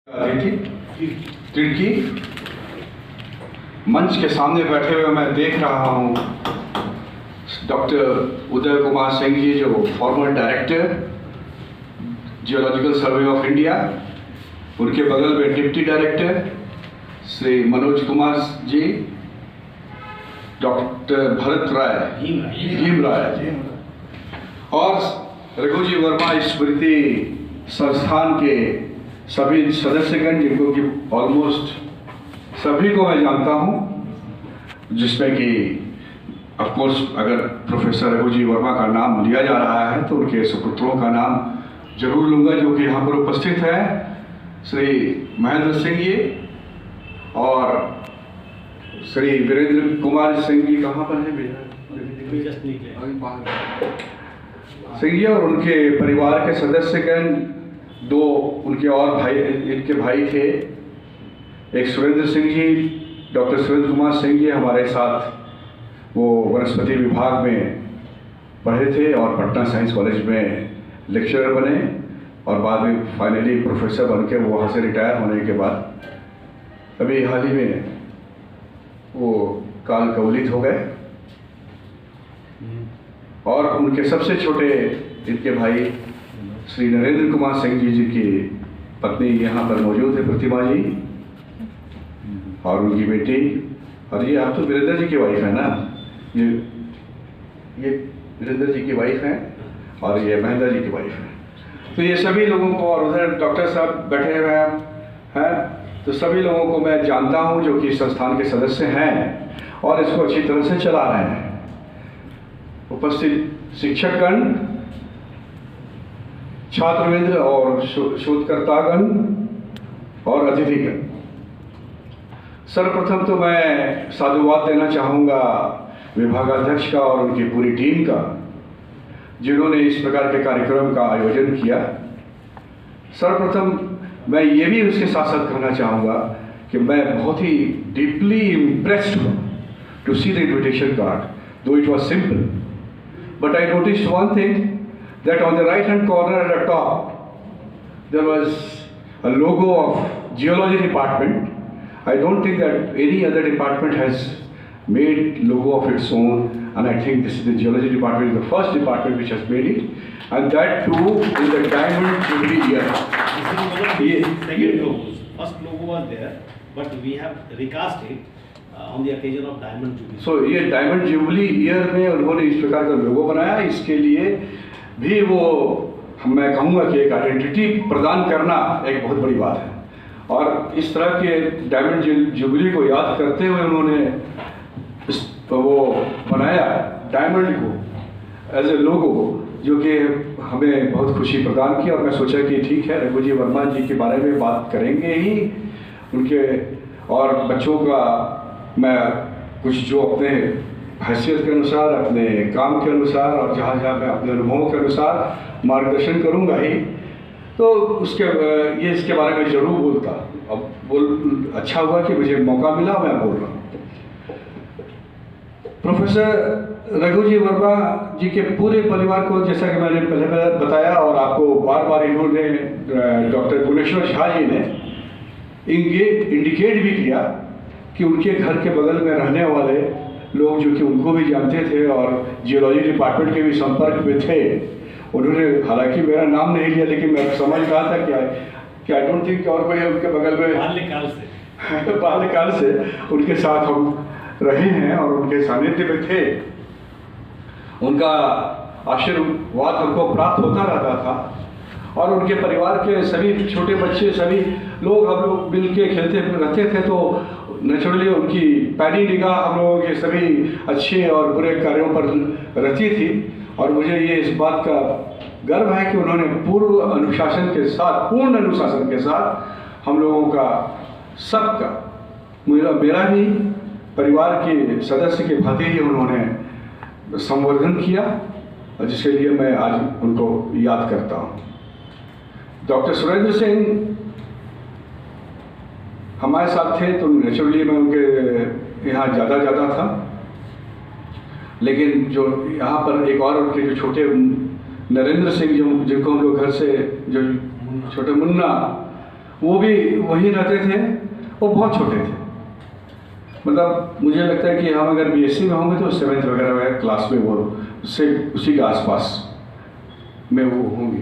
तिड़की मंच के सामने बैठे हुए मैं देख रहा हूँ डॉक्टर उदय कुमार सिंह जी, जो farmer director geological survey of India, उनके बगल में deputy director Shri Manoj Kumar ji, doctor Bharat राय भीम राय और रघुजी वर्मा स्मृति संस्थान के सभी सदस्यगण, जिनको कि ऑलमोस्ट सभी को मैं जानता हूँ, जिसमें कि ऑफकोर्स अगर प्रोफेसर रघुजी वर्मा का नाम लिया जा रहा है तो उनके सुपुत्रों का नाम जरूर लूँगा, जो कि यहाँ पर उपस्थित है, श्री महेंद्र सिंह जी और श्री वीरेंद्र कुमार सिंह जी। कहाँ पर है सिंह जी? और उनके परिवार के सदस्यगण, दो उनके और भाई, इनके भाई थे, एक सुरेंद्र सिंह जी, डॉक्टर सुरेंद्र कुमार सिंह जी हमारे साथ वो वनस्पति विभाग में पढ़े थे और पटना साइंस कॉलेज में लेक्चरर बने और बाद में फाइनली प्रोफेसर बन के वहाँ से रिटायर होने के बाद अभी हाल ही में वो काल कवलित हो गए। और उनके सबसे छोटे इनके भाई श्री नरेंद्र कुमार सिंह जी की पत्नी यहाँ पर मौजूद है, प्रतिमा जी, और उनकी बेटी, और ये आप तो वीरेंद्र जी की वाइफ है ना, ये वीरेंद्र जी की वाइफ है और ये महेंद्र जी की वाइफ है। तो ये सभी लोगों को, और उधर डॉक्टर साहब बैठे हुए हैं, तो सभी लोगों को मैं जानता हूँ जो कि संस्थान के सदस्य हैं और इसको अच्छी तरह से चला रहे हैं। उपस्थित शिक्षकगण, छात्रवृंद और शोधकर्तागण और अतिथिगण, सर्वप्रथम तो मैं साधुवाद देना चाहूँगा विभागाध्यक्ष का और उनकी पूरी टीम का, जिन्होंने इस प्रकार के कार्यक्रम का आयोजन किया। सर्वप्रथम मैं ये भी उसके साथ साथ कहना चाहूँगा कि मैं बहुत ही डीपली इम्प्रेस्ड हूँ to see the invitation card, though it was simple, but I noticed one thing, that on the right hand corner at the top there was a logo of geology department. I don't think that any other department has made logo of its own, and I think this is the geology department is the first department which has made it, and that too in the Diamond Jubilee year. This is second logo. First logo was there, but we have recast it on the occasion of Diamond Jubilee. So ये Diamond Jubilee year में उन्होंने इस प्रकार का लोगो बनाया। इसके लिए भी वो मैं कहूँगा कि एक आइडेंटिटी प्रदान करना एक बहुत बड़ी बात है, और इस तरह के डायमंड जुबली को याद करते हुए उन्होंने वो बनाया डायमंड को एज ए लोगो, जो कि हमें बहुत खुशी प्रदान की। और मैं सोचा कि ठीक है, रघुजी वर्मा जी के बारे में बात करेंगे ही, उनके और बच्चों का मैं कुछ जो अपने हैसियत के अनुसार, अपने काम के अनुसार और जहाँ जहाँ मैं अपने अनुभवों के अनुसार मार्गदर्शन करूँगा ही, तो उसके ये इसके बारे में ज़रूर बोलता। अब अच्छा हुआ कि मुझे मौका मिला, मैं बोल रहा हूँ। प्रोफेसर रघुजी वर्मा जी के पूरे परिवार को, जैसा कि मैंने पहले बताया और आपको बार बार इन्होंने डॉक्टर गुणेश्वर झा जी ने इंडिकेट भी किया कि उनके घर के बगल में रहने वाले लोग, जो कि उनको भी जानते थे और जियोलॉजी डिपार्टमेंट के भी संपर्क में थे, उन्होंने हालांकि मेरा नाम नहीं लिया, लेकिन मैं समझ रहा था कि आई डोंट थिंक और कोई उनके बगल में बाल्यकाल से उनके साथ हम रहे हैं और उनके सानिध्य में थे। उनका आशीर्वाद हमको प्राप्त होता रहता था और उनके परिवार के सभी छोटे बच्चे, सभी लोग, हम लोग मिल के खेलते रहते थे, तो नेचुरली उनकी पैनी निगाह हम लोगों के सभी अच्छे और बुरे कार्यों पर रहती थी। और मुझे ये इस बात का गर्व है कि उन्होंने पूर्ण अनुशासन के साथ हम लोगों का, सबका, मेरा भी परिवार के सदस्य के भांति ही उन्होंने संवर्धन किया, और जिसके लिए मैं आज उनको याद करता हूँ। डॉक्टर सुरेंद्र सिंह हमारे साथ थे, तो नेचुरली मैं उनके यहाँ ज़्यादा था, लेकिन जो यहाँ पर एक और उनके जो छोटे नरेंद्र सिंह, जो जिनको हम लोग घर से, जो छोटे मुन्ना, वो भी वहीं रहते थे, वो बहुत छोटे थे। मतलब मुझे लगता है कि हम अगर बीएससी में होंगे तो 7th वगैरह क्लास में वो उससे उसी के आसपास में वो होंगे।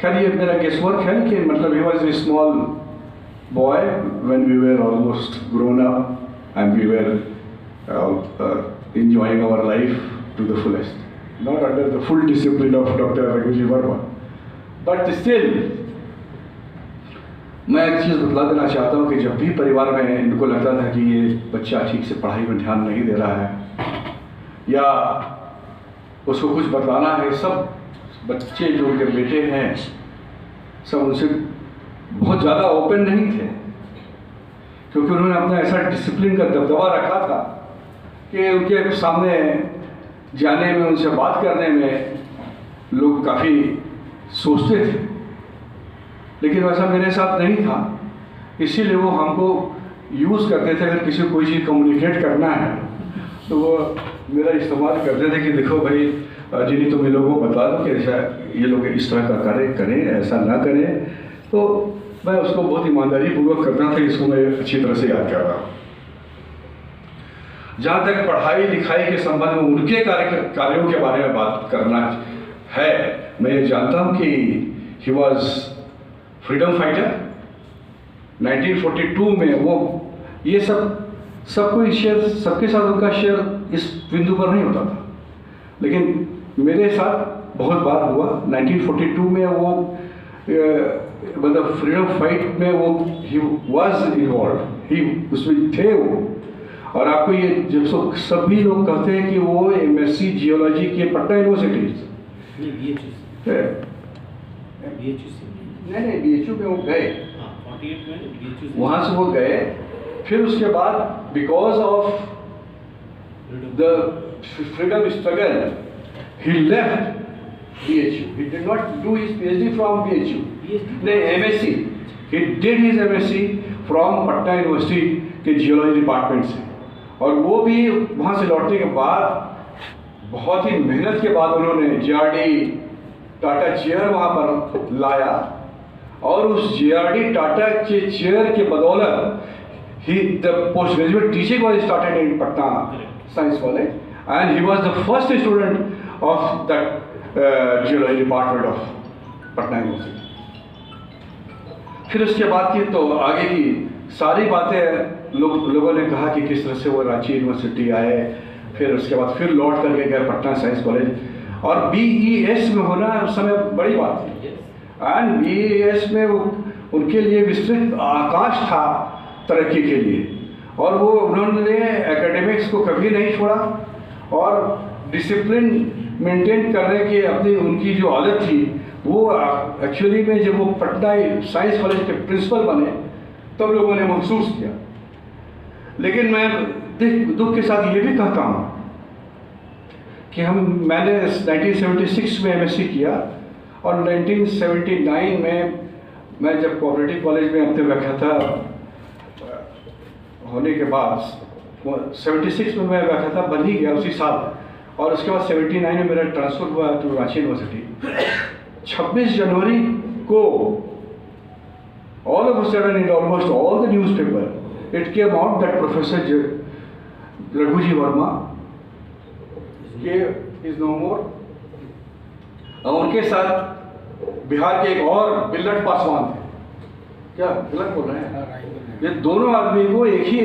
खैर ये मेरा गेस वर्क है कि मतलब ही was a small boy when we were almost grown up and we were enjoying our life to the fullest, not under the full discipline of Dr. Raghuji Verma, but still मैं एक चीज़ बतला देना चाहता हूँ कि जब भी परिवार में इनको लगता था कि ये बच्चा ठीक से पढ़ाई में ध्यान नहीं दे रहा है या उसको कुछ बतलाना है, सब बच्चे जो उनके बेटे हैं सब उनसे बहुत ज़्यादा ओपन नहीं थे, क्योंकि उन्होंने अपना ऐसा डिसिप्लिन का दबदबा रखा था कि उनके सामने जाने में, उनसे बात करने में लोग काफ़ी सोचते थे। लेकिन वैसा मेरे साथ नहीं था, इसीलिए वो हमको यूज़ करते थे। अगर किसी को कोई चीज़ कम्युनिकेट करना है तो वो मेरा इस्तेमाल करते थे कि देखो भाई जिन्हें तुम इन लोगों को बता दो कि ऐसा ये लोग इस तरह का कार्य करें, ऐसा ना करें। तो मैं उसको बहुत ईमानदारी पूर्वक करता था, इसको मैं अच्छी तरह से याद कर रहा हूँ। जहाँ तक पढ़ाई लिखाई के संबंध में उनके कार्यों के बारे में बात करना है, मैं ये जानता हूँ कि ही वॉज फ्रीडम फाइटर। 1942 में वो ये सब कोई शेयर, सबके साथ उनका शेयर इस बिंदु पर नहीं होता था, लेकिन मेरे साथ बहुत बार हुआ। 1942 में वो मतलब फ्रीडम फाइट में वो ही वॉज इन्वॉल्व, ही उसमें थे वो। और आपको ये जब सभी लोग कहते हैं कि वो एमएससी जियोलॉजी के पटना यूनिवर्सिटी नहीं बीएचयू में वो गए, 48 में बीएचयू वहाँ से वो गए। फिर उसके बाद because of the freedom struggle he left BHU. He did not do his PhD from BHU. नहीं, MSc. He did his MSc from Patna university के जियोलॉजी डिपार्टमेंट से। और वो भी वहाँ से लौटने के बाद बहुत ही मेहनत के बाद उन्होंने JRD टाटा चेयर वहाँ पर लाया, और उस JRD टाटा के चेयर के बदौलत the post-graduate teaching was started in Patna Science College, and he was the first student of that geology department of Patna university. फिर उसके बाद की तो आगे की सारी बातें लोगों ने कहा कि किस तरह से वो रांची यूनिवर्सिटी आए, फिर उसके बाद फिर लौट करके गए पटना साइंस कॉलेज, और BES में होना उस समय बड़ी बात थी। एंड BES में उनके लिए विस्तृत आकाश था तरक्की के लिए, और वो उन्होंने एकेडमिक्स को कभी नहीं छोड़ा, और डिसिप्लिन मेंटेन करने की अपनी उनकी जो आदत थी वो एक्चुअली में जब वो पटना साइंस कॉलेज के प्रिंसिपल बने तब लोगों ने महसूस किया। लेकिन मैं दुख के साथ ये भी कहता हूँ कि मैंने 1976 में MSc किया, और 1979 में मैं जब कोऑपरेटिव कॉलेज में अपने व्याख्याता होने के बाद 76 में मैं व्याख्याता बन ही गया उसी साल, और उसके बाद 79 में मेरा ट्रांसफर हुआ टू रांची यूनिवर्सिटी। 26 जनवरी को all of a sudden in almost all the newspaper it came out that professor Raghuji Verma is no more. और उनके साथ बिहार के एक और बिल्लट पासवान थे, क्या बिल्लट बोल रहे हैं, ये दोनों आदमी को एक ही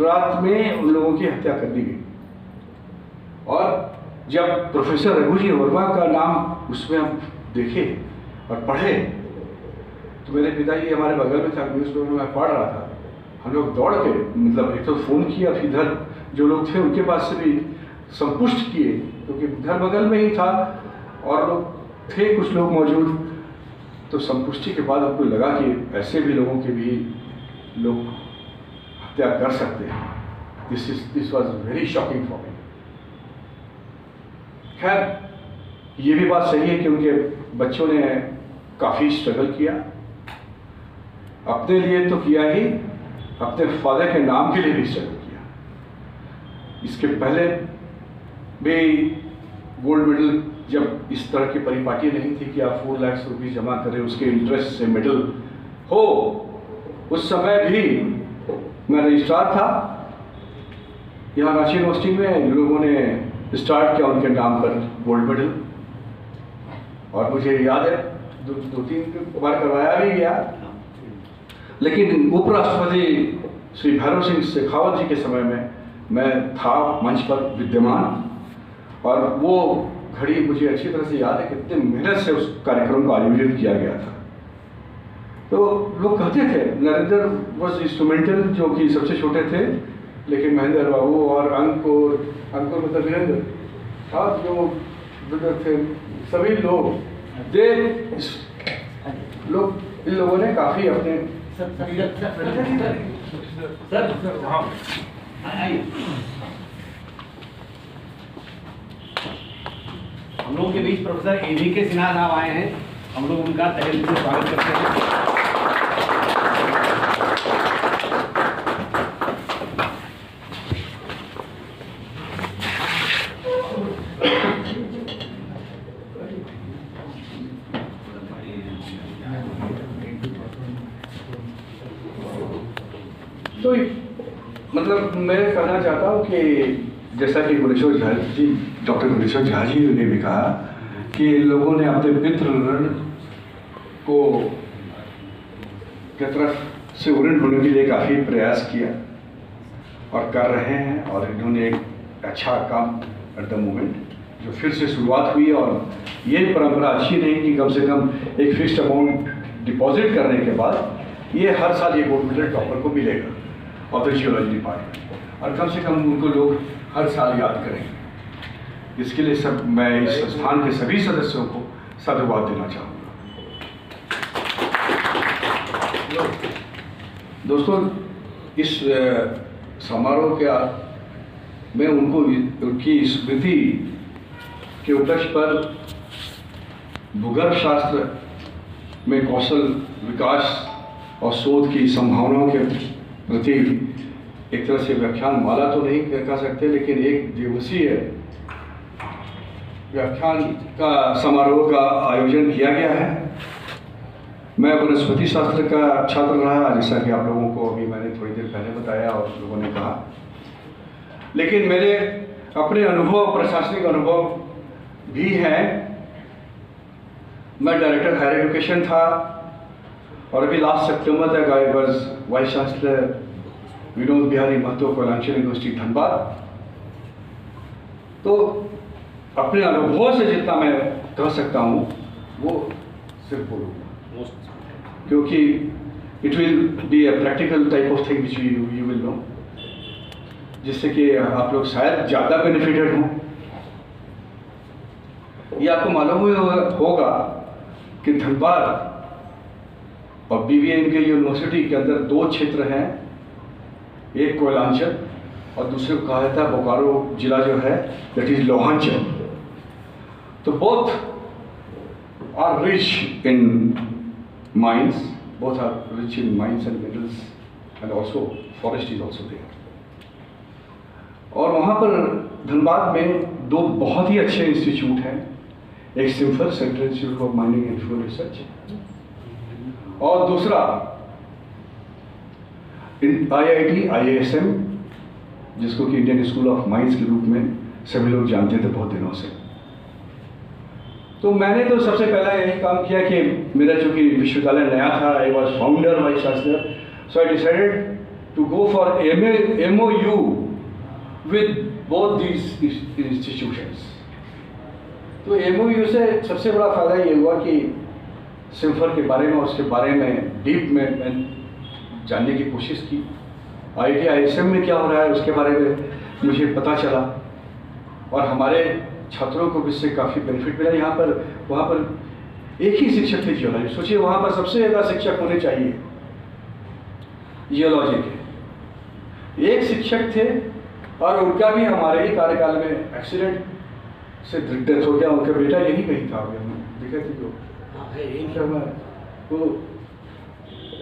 रात में उन लोगों की हत्या कर दी गई। और जब प्रोफेसर रघुजी वर्मा का नाम उसमें हम देखे और पढ़े तो मेरे पिताजी हमारे बगल में था, न्यूज़पेपर में मैं पढ़ रहा था। हम लोग दौड़ के मतलब एक तो फ़ोन किया, फिर इधर जो लोग थे उनके पास से भी संपुष्ट किए, क्योंकि घर बगल में ही था और लोग थे कुछ लोग मौजूद। तो संपुष्टि के बाद हमको लगा कि ऐसे भी लोगों की भी लोग हत्या कर सकते हैं। This was very shocking for me. खैर ये भी बात सही है कि उनके बच्चों ने काफ़ी स्ट्रगल किया, अपने लिए तो किया ही, अपने फादर के नाम के लिए भी स्ट्रगल किया। इसके पहले भी गोल्ड मेडल जब इस तरह की परिपाटी नहीं थी कि आप 4 लाख रुपये जमा करें उसके इंटरेस्ट से मेडल हो, उस समय भी मैं रजिस्ट्रार था यहाँ रांची यूनिवर्सिटी में। लोगों ने स्टार्ट किया उनके नाम पर गोल्ड मेडल, और मुझे याद है दो तीन बार करवाया भी गया। लेकिन उपराष्ट्रपति श्री भैरव सिंह शेखावत जी के समय में मैं था मंच पर विद्यमान, और वो घड़ी मुझे अच्छी तरह से याद है कितने मेहनत से उस कार्यक्रम को आयोजित किया गया था। तो लोग कहते थे नरेंद्र वॉज इंस्ट्रूमेंटल, जो कि सबसे छोटे थे, लेकिन महेंद्र बाबू और अंकुर मतलब वीरेंद्र था जो बुजुर्ग थे, सभी लोग इन लोगों ने काफ़ी अपने हम लोगों के बीच प्रोफेसर A.V.K. सिन्हा साहब आए हैं। हम लोग उनका तहे दिल से स्वागत करते हैं। तो मतलब मैं कहना चाहता हूँ कि जैसा कि गुणेश्वर झा जी, डॉक्टर गुणेश्वर झा जी ने भी कहा कि लोगों ने अपने मित्र ऋण को की तरफ से ऋण होने के लिए काफ़ी प्रयास किया और कर रहे हैं, और इन्होंने एक अच्छा काम एट द मोमेंट जो फिर से शुरुआत हुई। और ये परंपरा अच्छी नहीं कि कम से कम एक फिक्स्ड अमाउंट डिपॉजिट करने के बाद ये हर साल ये गोल्ड मेडल टॉपर को मिलेगा ऑफ द जियोलॉजी डिपार्टमेंट, और कम से कम उनको लोग हर साल याद करेंगे। इसके लिए सब मैं इस संस्थान के सभी सदस्यों को साधुवाद देना चाहूँगा। दोस्तों, इस समारोह के मैं उनकी स्मृति के उपलक्ष्य पर भूगर्भ शास्त्र में कौशल विकास और शोध की संभावनाओं के प्रति एक तरह से व्याख्यान माला तो नहीं कह सकते, लेकिन एक दिवसीय व्याख्यान का समारोह का आयोजन किया गया है। मैं वनस्पति शास्त्र का छात्र रहा, जैसा कि आप लोगों को अभी मैंने थोड़ी देर पहले बताया और लोगों ने कहा, लेकिन मेरे अपने अनुभव, प्रशासनिक अनुभव भी हैं। मैं डायरेक्टर हायर एजुकेशन था, और अभी लास्ट सितंबर तक I was vice chancellor Vinod Bihari Mahato Koylanchal university Dhanbad. तो अपने अनुभव से जितना मैं कह सकता हूँ वो सिर्फ बोलूँगा, क्योंकि it will be a practical type of thing which you will know, जिससे कि आप लोग शायद ज़्यादा बेनिफिटेड हों। ये आपको मालूम होगा कि धनबाद और BVM के यूनिवर्सिटी के अंदर दो क्षेत्र हैं, एक कोयलांचल और दूसरे को कहा जाता है बोकारो जिला जो है, दैट इज लोहांचल। तो both are rich in mines, both are rich in mines and minerals, and also forest is also there. और वहाँ पर धनबाद में दो बहुत ही अच्छे इंस्टीट्यूट हैं, एक CIMFR central institute of mining and fuel research, और दूसरा IIT IISM, जिसको कि इंडियन स्कूल ऑफ माइंस के रूप में सभी लोग जानते थे बहुत दिनों से। तो मैंने तो सबसे पहला यही काम किया कि मेरा चूँकि विश्वविद्यालय नया था, I was founder vice chancellor, so I decided to go for MOU with both these institutions. तो MOU से सबसे बड़ा फायदा ये हुआ कि सिम्फर के बारे में, उसके बारे में डीप में जानने की कोशिश की। IIT IISM में क्या हो रहा है उसके बारे में मुझे पता चला, और हमारे छात्रों को भी इससे काफ़ी बेनिफिट मिला। यहाँ पर वहाँ पर एक ही शिक्षक थे जियोलॉजी, सोचिए वहाँ पर सबसे ज़्यादा शिक्षक होने चाहिए जियोलॉजी के, एक शिक्षक थे, और उनका भी हमारे ही कार्यकाल में एक्सीडेंट से डेथ हो गया। उनका बेटा यही कहीं था, अभी हम देखे थे जो तो,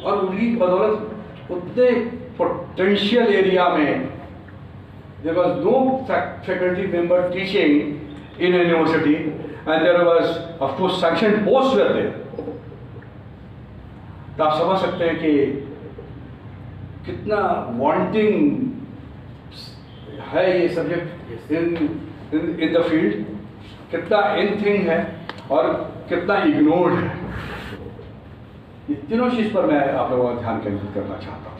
और उनकी बदौलत उतने पोटेंशियल एरिया में there was no faculty member teaching in university, and there was of course sanction post were there. तो आप समझ सकते हैं कि कितना वांटिंग है ये सब्जेक्ट इन द फील्ड, कितना इन थिंग है और कितना इग्नोर्ड है। ये तीनों चीज पर मैं आप लोगों का ध्यान केंद्रित करना चाहता हूँ।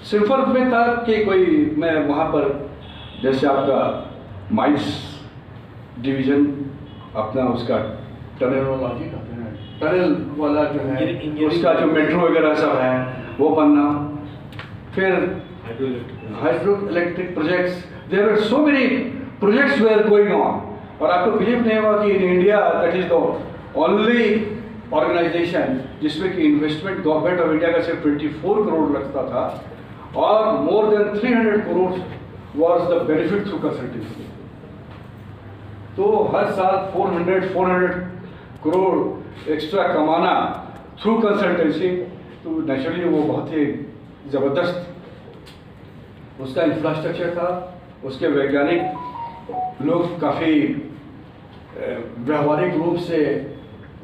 सिंपल में था कि कोई मैं वहाँ पर जैसे आपका माइंस डिवीजन अपना उसका टनलॉजी कहते हैं, टनल वाला जो है उसका जो मेट्रो वगैरह सब है वो बनना, फिर hydro electric projects, there are so many projects were going on. और आपको बिलीव नहीं होगा कि in India that is the only organisation जिसमें कि इन्वेस्टमेंट गवर्नमेंट ऑफ इंडिया का सिर्फ 24 करोड़ लगता था और more than 300 crore was the benefit through consultancy. तो हर साल 400 करोड़ एक्स्ट्रा कमाना थ्रू कंसल्टेंसी, तो नेचुरली वो बहुत ही ज़बरदस्त उसका इंफ्रास्ट्रक्चर था। उसके वैज्ञानिक लोग काफ़ी व्यावहारिक रूप से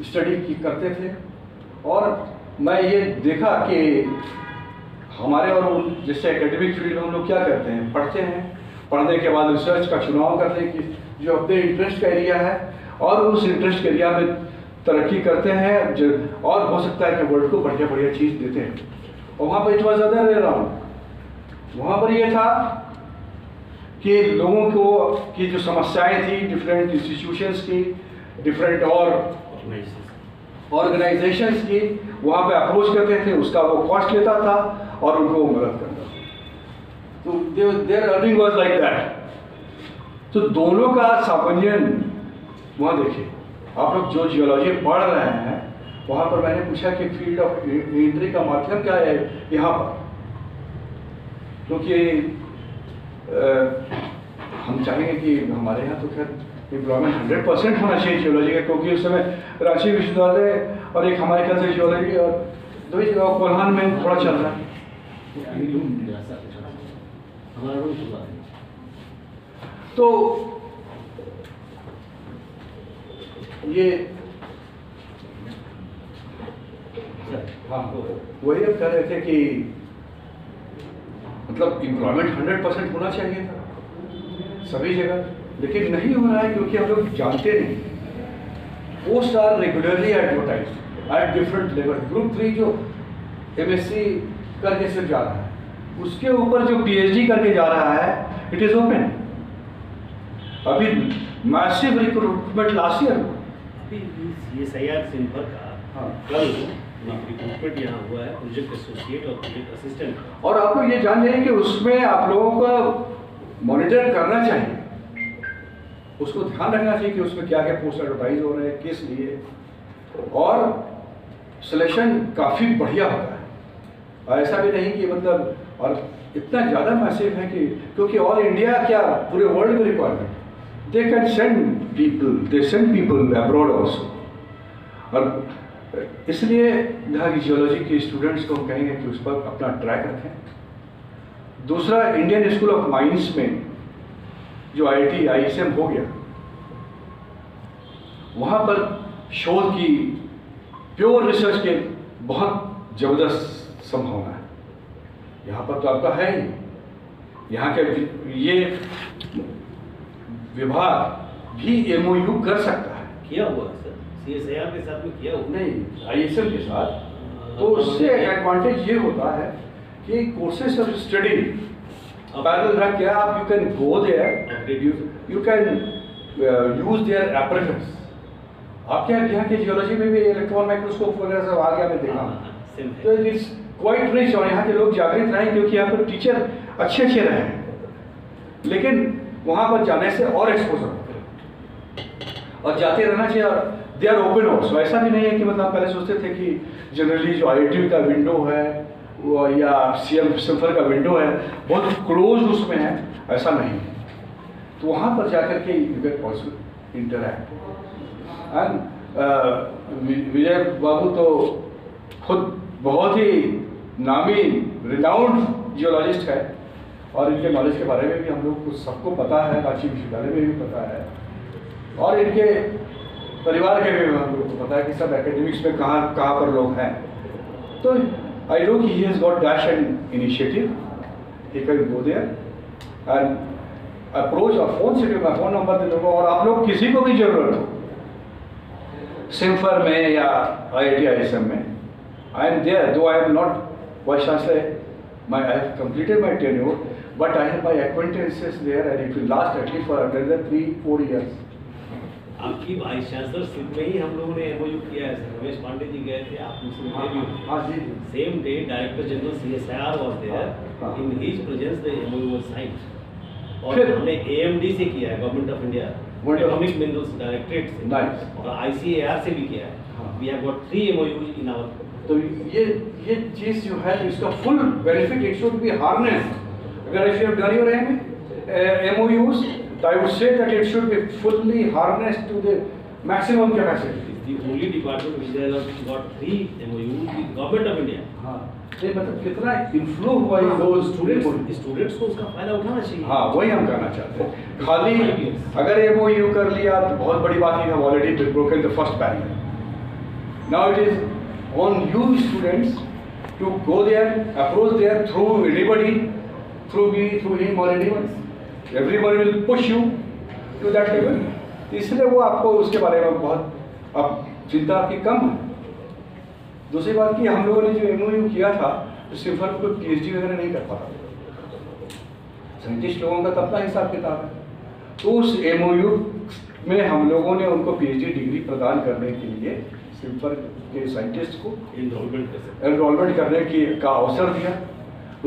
स्टडी करते थे। और मैं ये देखा कि हमारे और उन जैसे एकेडमिक फील्ड में हम लोग क्या करते हैं, पढ़ते हैं, पढ़ने के बाद रिसर्च का चुनाव करते हैं कि जो अपने इंटरेस्ट का एरिया है और उस इंटरेस्ट के एरिया में तरक्की करते हैं और हो सकता है कि वर्ल्ड को बढ़िया बढ़िया चीज़ देते हैं। और वहाँ पर इट वॉज अदर अराउंड, वहाँ पर ये था कि लोगों को की जो समस्याएं थी डिफरेंट इंस्टीट्यूशंस की, डिफरेंट और ऑर्गेनाइजेशंस की, वहाँ पे अप्रोच करते थे, उसका वो कॉस्ट लेता था और उनको वो मदद करता था। तो their earning was like that. तो दोनों का सामंजन वहाँ देखिए। आप लोग जो जियोलॉजी पढ़ रहे हैं वहाँ पर मैंने पूछा कि फील्ड ऑफ एंट्री का माध्यम क्या है यहाँ पर, क्योंकि हम चाहेंगे कि हमारे यहाँ तो खैर एम्प्लॉयमेंट 100% होना चाहिए जियोलॉजी का, क्योंकि उस समय रांची विश्वविद्यालय और एक हमारे ख्याल से जियोलॉजी और दो ही जगह कोल्हान में थोड़ा चल रहा है। तो ये हाँ वही हम कह रहे थे कि मतलब एम्प्लॉयमेंट 100% होना चाहिए था सभी जगह, लेकिन नहीं हो रहा है क्योंकि हम लोग जानते नहीं। Post are regularly advertise at different level. Group 3 जो MSc करके सिर्फ जा रहा है, उसके ऊपर जो PhD करके जा रहा है इट इज ओपन। अभी मैसिव रिक्रूटमेंट लास्ट ईयर ये सैयाद सिंफर का हाँ कल रिक्रूटमेंट यहाँ हुआ है, प्रोजेक्ट एसोसिएट और प्रोजेक्ट असिस्टेंट। और आप लोग ये जान लें कि उसमें आप लोगों को मॉनिटर करना चाहिए, उसको ध्यान रखना चाहिए कि उसमें क्या क्या पोस्ट एडवर्टाइज हो रहे हैं, किस लिए, और सिलेक्शन काफ़ी बढ़िया होता है। और ऐसा भी नहीं कि मतलब और इतना ज़्यादा मैसिव है कि क्योंकि ऑल इंडिया क्या पूरे वर्ल्ड में requirement, they can send people, they send people abroad also. और इसलिए यहाँ की जियोलॉजी के स्टूडेंट्स को हम कहेंगे कि उस पर अपना ट्रैक रखें। दूसरा, इंडियन स्कूल ऑफ माइंस में जो IIT ISM हो गया, वहाँ पर शोध की प्योर रिसर्च के बहुत ज़बरदस्त संभावना है। यहाँ पर तो आपका है ही, यहाँ के ये विभाग भी MOU कर सकता है। किया हुआ है सर, CSIR के साथ में किया हुआ नहीं ISM के साथ, तो उससे एडवांटेज ये होता है कि कोर्सेज ऑफ स्टडी पैरेलल रख के आप you can go there, you can use their apparatus. आपके यहाँ के जियोलॉजी में भी इलेक्ट्रॉन माइक्रोस्कोप वगैरह सब आ गया, मैं देखा। तो इट्स क्वाइट रिच, और यहाँ के लोग जागृत रहें क्योंकि यहाँ पर टीचर अच्छे अच्छे रहे हैं, लेकिन वहाँ पर जाने से और एक्सपोजर होता है और जाते रहना चाहिए। और दे आर ओपन ऑल्सो। ऐसा भी नहीं है कि मतलब पहले सोचते थे कि जनरली जो IIT का विंडो है वो या सिंफर का विंडो है बहुत क्लोज उसमें है, ऐसा नहीं है। तो वहाँ पर जाकर के you can also interact. And Vijay Babu तो खुद बहुत ही नामी रिनाउंड जियोलॉजिस्ट है और इनके नॉलेज के बारे में भी हम लोग को सबको पता है, रांची विश्वविद्यालय में भी पता है और इनके परिवार के भी हम लोग को पता है कि सब एकेडमिक्स में कहाँ पर लोग हैं। तो I know he has got dash and initiative. He can go there and approach or phone से मैं फ़ोन नंबर दे दूँगा, और आप लोग किसी को भी ज़रूरत हो सिम्फर में या IIT ISM में, I am there. Though I am not Vice Chancellor, I have completed my tenure, but I have my acquaintances there, and it will last at least for another 3-4 years. आपकी vice चांसलरशिप में ही हम लोगों ने MOU किया है sir. Ramesh Pandey ji गए थे, आप उनसे मिले भी होंगे। हाँ जी। Same day director general CSIR was there, हाँ। In his presence the MOU was signed. और फिर- हमने AMD से किया है, government of India atomic minerals directorate से, Nice। और ICAR से भी किया है। हाँ। We have got 3 MOUs in our. तो ये चीज़ जो है इसका full benefit it should be harness. अगर if you have done your MOUs, I would say that it should be fully harnessed to the maximum capacity. The only department which has got 3 MOUs with government of India। हाँ, ये मतलब कितना inflow हुआ है वो students को उसका फायदा उठाना चाहिए। हाँ, वही हम करना चाहते हैं। खाली अगर MOU कर लिया तो बहुत बड़ी बात है, have already broken the first barrier. Now it is on you students to go there, approach there through anybody, through me, through him or anyone. Everyone will push you to that level. इसलिए वो आपको उसके बारे में बहुत अब चिंता आपकी कम है। दूसरी बात कि हम लोगों ने जो MOU किया था तो सिर्फ कोई PhD वगैरह नहीं कर पाता, साइंटिस्ट लोगों का तो अपना हिसाब किताब है। तो उस MOU में हम लोगों ने उनको PhD डिग्री प्रदान करने के लिए सिम्फर के साइंटिस्ट को एनरोलमेंट करने की का अवसर दिया।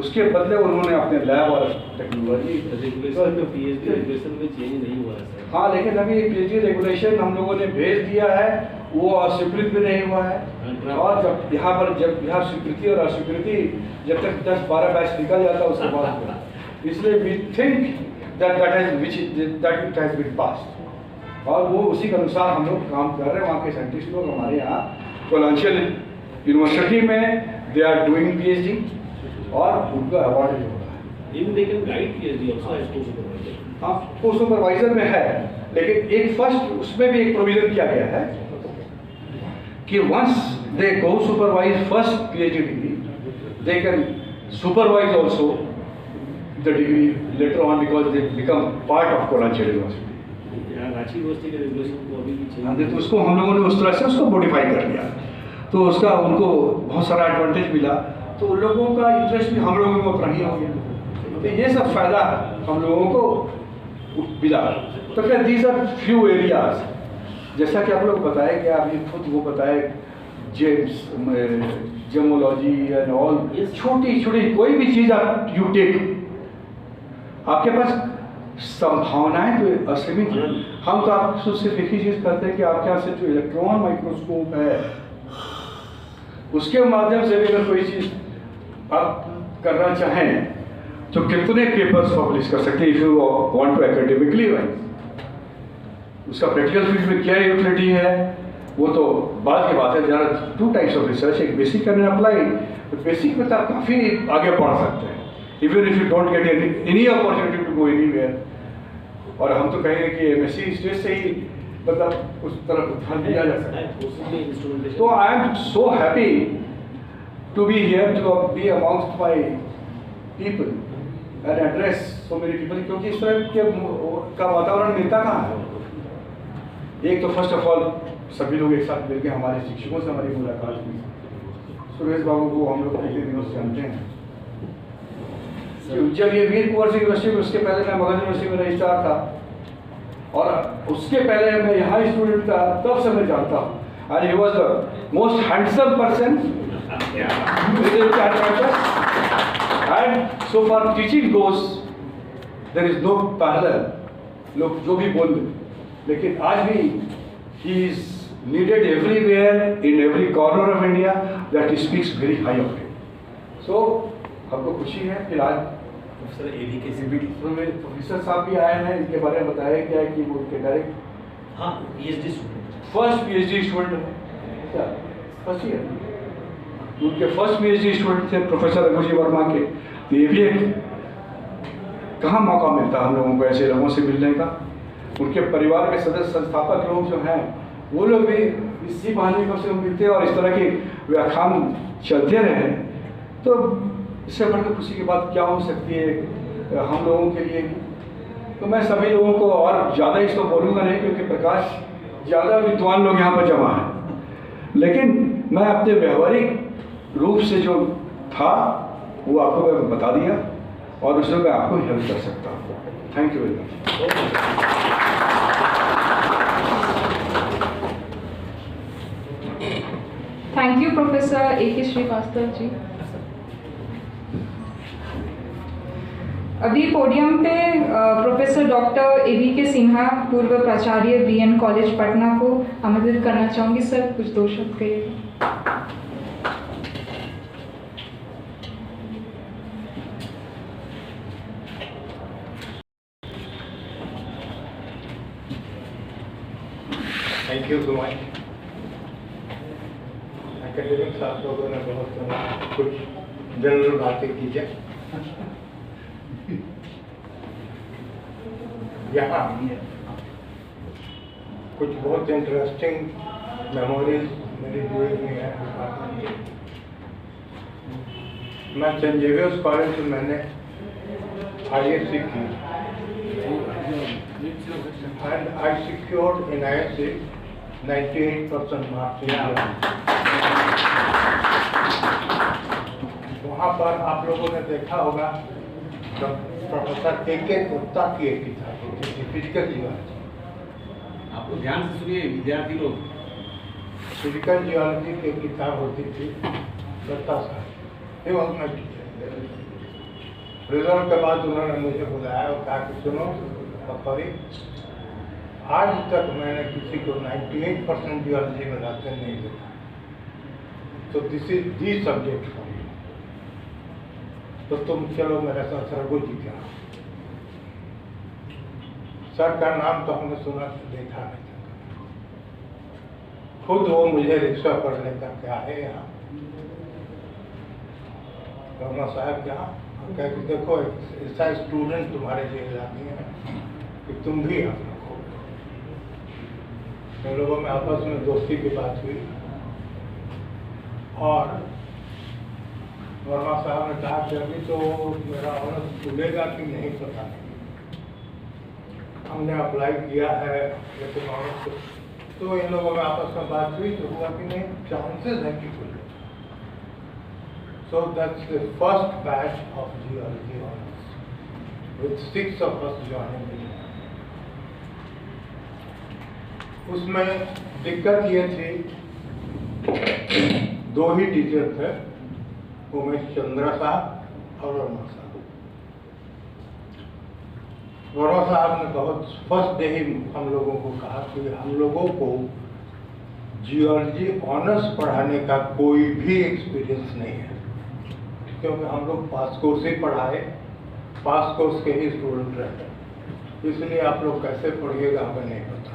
उसके बदले उन्होंने अपने लैब और टेक्नोलॉजी रेगुलेशन में PhD रेगुलेशन में चेंज नहीं हुआ है सर। हाँ, लेकिन अभी PhD रेगुलेशन हम लोगों ने भेज दिया है, वो अस्वीकृत भी नहीं हुआ है। और जब यहाँ स्वीकृति और अस्वीकृति जब तक 10-12 बैच निकल जाता है उसके बाद, इसलिए we think that it has been passed, और वो उसी के अनुसार हम लोग काम कर रहे हैं। वहाँ के साइंटिस्ट लोग हमारे यहाँ कोलांशियल यूनिवर्सिटी में दे आर डूइंग PhD और उनका अवार्ड भी हो रहा है। Even they can guide PhD also as co-supervisor। हाँ, को सुपरवाइजर में है, लेकिन एक फर्स्ट उसमें भी एक प्रोविजन किया गया है कि once they go supervise first PhD degree, they can supervise also the degree later on because they become part of कोलांशियल यूनिवर्सिटी। रांची यूनिवर्सिटी के रेगुलेशन को अभी भी हाँ, चेंज तो उसको हम लोगों ने उस तरह से उसको मॉडिफाई कर लिया, तो उसका उनको बहुत सारा एडवांटेज मिला, तो लोगों का इंटरेस्ट भी हम लोगों को उतना ही हो गया। तो ये सब फायदा हम लोगों को मिला। तो क्या दीज आर फ्यू एरियाज, जैसा कि आप लोग बताए कि आप ये खुद वो बताए जेमोलॉजी एंड ऑल, छोटी छोटी कोई भी चीज़ आप यू टेक, आपके पास संभावनाएं तो असीमित हैं। हम तो आप सिर्फ एक ही चीज़ करते हैं कि आपके यहाँ से जो इलेक्ट्रॉन माइक्रोस्कोप है उसके माध्यम से भी अगर कोई चीज़ आप करना चाहें तो कितने पेपर्स पब्लिश कर सकते हैं if you want to academically wise. उसका प्रैक्टिकल फील्ड में क्या यूटिलिटी है वो तो बाद की बात है। There are 2 types of research, एक बेसिक एंड अप्लाइड। तो बेसिक में तो आप काफ़ी आगे बढ़ सकते हैं even if you don't get any opportunity to go anywhere. और हम तो कहेंगे कि MSc स्टेज से ही मतलब उस तरफ ध्यान दिया जा सकता है। So I am so happy to be here to be amongst my people and address so many people, क्योंकि इस तरह के का वातावरण मिलता कहाँ है। एक तो फर्स्ट ऑफ ऑल सभी लोग एक साथ मिलकर हमारे शिक्षकों से हमारी मुलाकात हुई। सुरेश बाबू को हम लोग पिछले दिनों से जानते हैं। जब ये वीर कुंवर सिंह यूनिवर्सिटी में, उसके पहले मैं मगध यूनिवर्सिटी में रजिस्ट्रार था और उसके पहले मैं यहाँ स्टूडेंट था, तब से मैं जानता हूँ। and he was the most handsome person within that campus. And so far teaching goes, there is no parallel. लोग जो भी बोल दें, लेकिन आज भी he is needed everywhere in every corner of India that he speaks very high of him. So हमको खुशी है। फिर आज प्रोफेसर AD के प्रोफेसर साहब भी आए हैं, इनके बारे में बताया गया है कि वो उनके डायरेक्ट हाँ PhD student, first PhD student है, फर्स्ट ईयर उनके फर्स्ट PhD स्टूडेंट थे प्रोफेसर रघुजी वर्मा के। तो ये भी एक कहाँ मौका मिलता हम लोगों को ऐसे लोगों से मिलने का। उनके परिवार के सदस्य संस्थापक लोग जो हैं वो लोग भी इसी बहाने को से मिलते हैं और इस तरह के व्याख्यान चलते रहे तो इससे बढ़कर खुशी की बात क्या हो सकती है हम लोगों के लिए। तो मैं सभी लोगों को और ज़्यादा इसको बोलूँगा नहीं, क्योंकि प्रकाश ज़्यादा विद्वान लोग यहाँ पर जमा हैं, लेकिन मैं अपने व्यवहारिक रूप से जो था वो आपको मैं बता दिया, और उसमें मैं आपको हेल्प कर सकता हूँ। Thank you very much. Thank you professor A.K. Srivastava ji. अभी पोडियम पे प्रोफेसर डॉक्टर A.V.K. सिन्हा, पूर्व प्राचार्य BN कॉलेज पटना को आमंत्रित करना चाहूँगी। सर कुछ 2 शब्द कहिए। Thank you so much. Academic साथ लोगों ने बहुत कुछ जनरल बातें की है। यहाँ कुछ बहुत इंटरेस्टिंग मेमोरीज मेरी जुड़ी हुई है। मैं सेंट जेवियर्स कॉलेज में मैंने ISc की, and I secured in ISc 98% marks। वहाँ पर आप लोगों ने देखा होगा प्रोफेसर A.K. गुप्ता की एक किताब होती थी, फिजिकल जियोलॉजी। आपको ध्यान से सुनिए विद्यार्थी लोग। फिजिकल जियोलॉजी की एक किताब होती थी, दत्ता साहब। ये वक्त मैं रिजल्ट के बाद उन्होंने मुझे बुलाया और कहा कि सुनो पकौड़ी, आज तक मैंने किसी को 98% जियोलॉजी में लाते नहीं देखा, तो this is the subject for you. तो तुम चलो मेरे साथ सरगो जी के यहाँ। सर का नाम तो हमने सुना, देखा नहीं था। खुद वो मुझे रिक्शा पर लेकर के आए यहाँ गवर्नर साहब के यहाँ, कहते देखो ऐसा स्टूडेंट तुम्हारे लिए लानी है कि तुम भी यहाँ रखो। हम लोगों में आपस में दोस्ती की बात हुई, और वर्मा साहब ने कहा कि अभी तो मेरा ऑनर्स खुलेगा कि नहीं पता नहीं, हमने अप्लाई किया है लेकिन ऑनर्स। तो इन लोगों में आपस में बात हुई तो हुआ कि नहीं, चांसेस है कि खुले। So that's the first batch of geology honors, with 6 of us joining. उसमें दिक्कत ये थी, 2 ही टीचर थे, उमेश चंद्रा साहब और वर्मा साहब। वर्मा साहब ने बहुत फर्स्ट डे ही हम लोगों को कहा कि हम लोगों को जियोलॉजी ऑनर्स पढ़ाने का कोई भी एक्सपीरियंस नहीं है, क्योंकि हम लोग पास कोर्स ही पढ़ाए, पास कोर्स के ही स्टूडेंट रहे, इसलिए आप लोग कैसे पढ़िएगा हमें नहीं पता।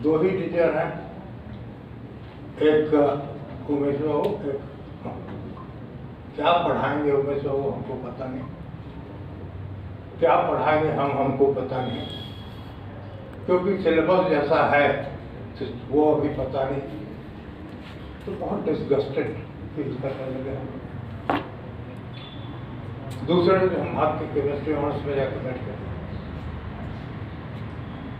2 ही टीचर हैं, एक उमेश बाबू, एक क्या पढ़ाएंगे उमेश बाबू हमको पता नहीं, क्या पढ़ाएंगे हमको पता नहीं, क्योंकि सिलेबस जैसा है वो अभी पता नहीं। तो बहुत डिस्गस्टेड फील करने लगे। दूसरे दिन हम भाग के केमिस्ट्री ऑनर्स में जाकर बैठ गए।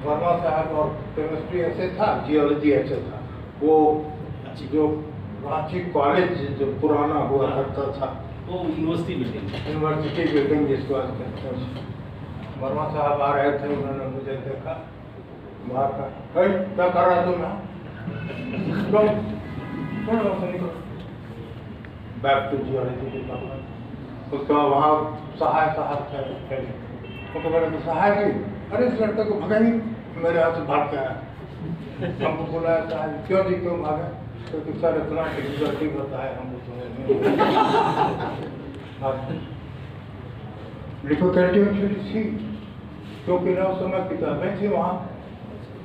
वर्मा साहब और केमिस्ट्री ऐसे था, जियोलॉजी ऐसे था। वो जो रांची कॉलेज जो पुराना हुआ करता था, वो यूनिवर्सिटी बिल्डिंग जिसको आज कहते हैं, वर्मा साहब आ रहे थे, उन्होंने मुझे देखा, बाहर का क्या कर रहा तुम यहाँ, बैक टू जियोलॉजी डिपार्टमेंट। उसके बाद वहाँ सहाय साहब थे, उनको मैंने सहाय की, अरे इस लड़के को भगाई, मेरे हाथ से भाग के आया। हमको बुलाया सहाय, क्यों जी क्यों भागा, क्योंकि सर इतना डिफिकल्टी बताया हमको डिफिकल्टी थी, क्योंकि ना उस समय किताबें थी वहाँ,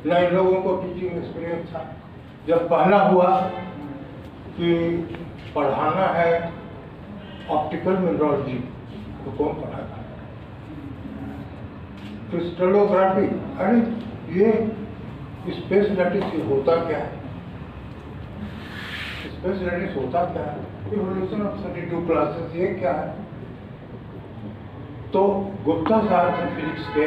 न इन लोगों को टीचिंग एक्सपीरियंस था। जब पहला हुआ कि पढ़ाना है ऑप्टिकल मिनरोलॉजी, तो कौन पढ़ाता है क्रिस्टलोग्राफी, अरे ये स्पेस लैटिस होता क्या है, स्पेस लैटिस होता क्या है, इवोल्यूशन ऑफ 32 क्लासेस ये क्या है? तो गुप्ता साहब थे फिजिक्स के,